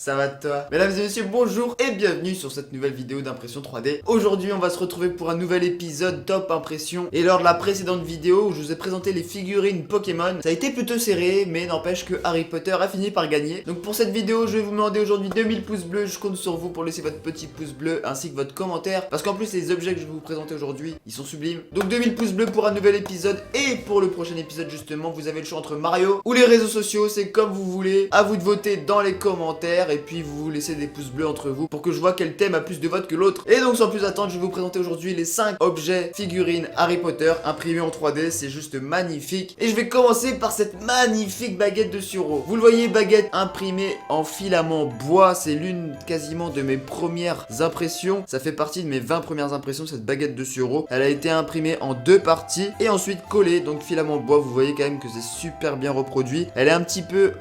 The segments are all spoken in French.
Ça va toi? Mesdames et messieurs, bonjour et bienvenue sur cette nouvelle vidéo d'impression 3D. Aujourd'hui, on va se retrouver pour un nouvel épisode top impression. Et lors de la précédente vidéo où je vous ai présenté les figurines Pokémon, ça a été plutôt serré, mais n'empêche que Harry Potter a fini par gagner. Donc pour cette vidéo, je vais vous demander aujourd'hui 2000 pouces bleus. Je compte sur vous pour laisser votre petit pouce bleu ainsi que votre commentaire. Parce qu'en plus, les objets que je vais vous présenter aujourd'hui, ils sont sublimes. Donc 2000 pouces bleus pour un nouvel épisode. Et pour le prochain épisode, justement, vous avez le choix entre Mario ou les réseaux sociaux. C'est comme vous voulez. À vous de voter dans les commentaires. Et puis vous laissez des pouces bleus entre vous pour que je vois quel thème a plus de votes que l'autre. Et donc sans plus attendre, je vais vous présenter aujourd'hui les 5 objets figurines Harry Potter imprimés en 3D. C'est juste magnifique. Et je vais commencer par cette magnifique baguette de sureau. Vous le voyez, baguette imprimée en filament bois. C'est l'une quasiment de mes premières impressions. Ça fait partie de mes 20 premières impressions, cette baguette de sureau. Elle a été imprimée en 2 parties et ensuite collée. Donc filament bois, vous voyez quand même que c'est super bien reproduit. Elle est un petit peu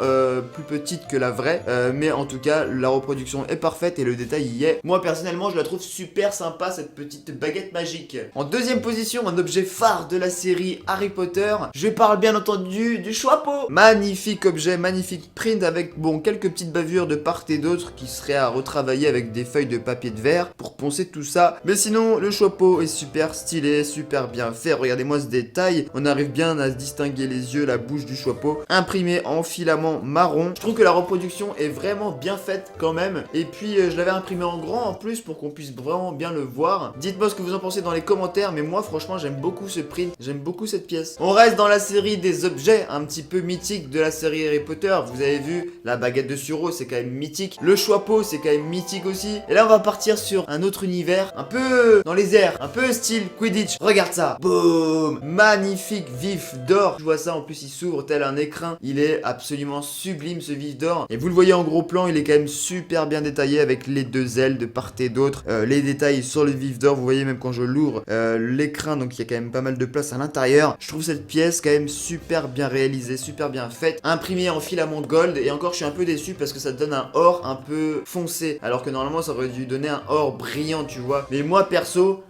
plus petite que la vraie, mais en tout cas la reproduction est parfaite et le détail y est. Moi personnellement je la trouve super sympa, cette petite baguette magique. En deuxième position, un objet phare de la série Harry Potter. Je parle bien entendu du chapeau. Magnifique objet, magnifique print avec quelques petites bavures de part et d'autre qui seraient à retravailler avec des feuilles de papier de verre pour poncer tout ça. Mais sinon le chapeau est super stylé, super bien fait. Regardez-moi ce détail, on arrive bien à distinguer les yeux, la bouche du chapeau. Imprimé en filament marron. Je trouve que la reproduction est vraiment bien faite quand même. Et puis je l'avais imprimé en grand en plus pour qu'on puisse vraiment bien le voir. Dites-moi ce que vous en pensez dans les commentaires, mais moi franchement j'aime beaucoup ce print, j'aime beaucoup cette pièce. On reste dans la série des objets un petit peu mythiques de la série Harry Potter. Vous avez vu, la baguette de sureau c'est quand même mythique, le chapeau c'est quand même mythique aussi. Et là on va partir sur un autre univers, un peu dans les airs, un peu style Quidditch. Regarde ça, boum, magnifique vif d'or. Je vois ça, en plus il s'ouvre tel un écrin, il est absolument sublime ce vif d'or. Et vous le voyez en gros plan, il est quand même super bien détaillé avec les deux ailes de part et d'autre. Les détails sur le vif d'or, vous voyez même quand je l'ouvre, l'écran, donc il y a quand même pas mal de place à l'intérieur. Je trouve cette pièce quand même super bien réalisée, super bien faite, imprimée en filament gold. Et encore je suis un peu déçu parce que ça donne un or un peu foncé, alors que normalement ça aurait dû donner un or brillant, tu vois. Mais moi perso,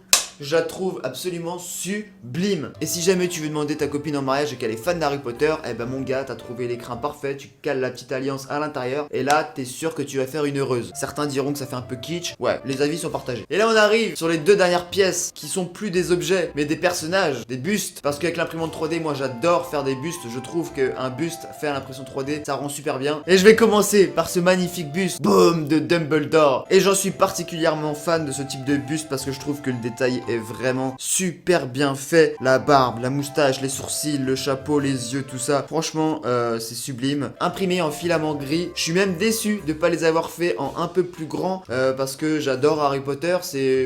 je la trouve absolument sublime. Et si jamais tu veux demander ta copine en mariage et qu'elle est fan d'Harry Potter, eh ben mon gars, t'as trouvé l'écran parfait, tu cales la petite alliance à l'intérieur et là t'es sûr que tu vas faire une heureuse. Certains diront que ça fait un peu kitsch, ouais, les avis sont partagés. Et là on arrive sur les deux dernières pièces qui sont plus des objets mais des personnages, des bustes. Parce qu'avec l'imprimante 3D, moi j'adore faire des bustes. Je trouve qu'un buste fait à l'impression 3D, ça rend super bien. Et je vais commencer par ce magnifique buste, boum, de Dumbledore. Et j'en suis particulièrement fan de ce type de buste parce que je trouve que le détail est vraiment super bien fait. La barbe, la moustache, les sourcils, le chapeau, les yeux, tout ça. Franchement, c'est sublime. Imprimé en filament gris. Je suis même déçu de pas les avoir fait en un peu plus grand parce que j'adore Harry Potter.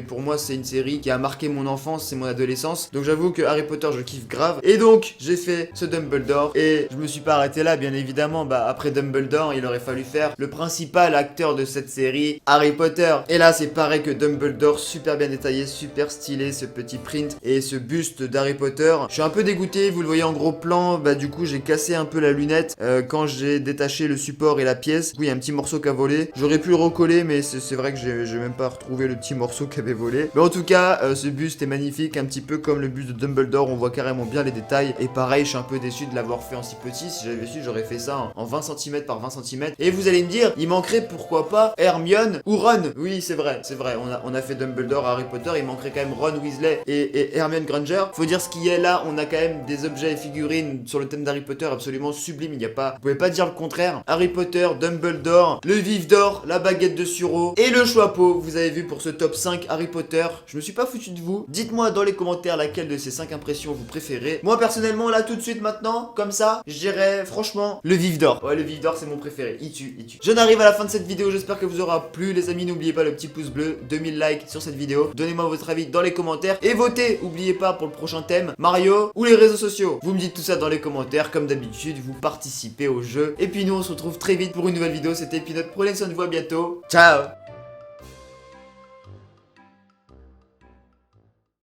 Pour moi, c'est une série qui a marqué mon enfance, c'est mon adolescence. Donc j'avoue que Harry Potter, je kiffe grave. Et donc, j'ai fait ce Dumbledore et je me suis pas arrêté là, bien évidemment. Bah, après Dumbledore, il aurait fallu faire le principal acteur de cette série, Harry Potter. Et là, c'est pareil que Dumbledore, super bien détaillé, super stylé, ce petit print et ce buste d'Harry Potter. Je suis un peu dégoûté, vous le voyez en gros plan, bah du coup j'ai cassé un peu la lunette quand j'ai détaché le support et la pièce. Du coup il y a un petit morceau qui a volé. J'aurais pu le recoller mais c'est vrai que j'ai même pas retrouvé le petit morceau qui avait volé. Mais en tout cas, ce buste est magnifique, un petit peu comme le buste de Dumbledore, on voit carrément bien les détails. Et pareil, je suis un peu déçu de l'avoir fait en si petit. Si j'avais su, j'aurais fait ça en 20 cm par 20 cm. Et vous allez me dire, il manquerait pourquoi pas Hermione ou Ron. Oui, c'est vrai, on a fait Dumbledore, Harry Potter, il manquerait quand même Ron Weasley et Hermione Granger. Faut dire ce qu'il y a là, on a quand même des objets et figurines sur le thème d'Harry Potter absolument sublimes. Il y a pas, vous pouvez pas dire le contraire. Harry Potter, Dumbledore, le vif d'or, la baguette de sureau et le chapeau. Vous avez vu pour ce top 5 Harry Potter. Je me suis pas foutu de vous. Dites-moi dans les commentaires laquelle de ces 5 impressions vous préférez. Moi personnellement là tout de suite maintenant, comme ça, je dirais franchement le vif d'or. Ouais, le vif d'or c'est mon préféré. Il tue. J'en arrive à la fin de cette vidéo. J'espère que vous aura plu les amis. N'oubliez pas le petit pouce bleu, 2000 likes sur cette vidéo. Donnez-moi votre avis dans les commentaires et votez, oubliez pas pour le prochain thème, Mario ou les réseaux sociaux. Vous me dites tout ça dans les commentaires, comme d'habitude, vous participez au jeu. Et puis nous on se retrouve très vite pour une nouvelle vidéo, c'était Peanut, prenez soin de vous, à bientôt, ciao.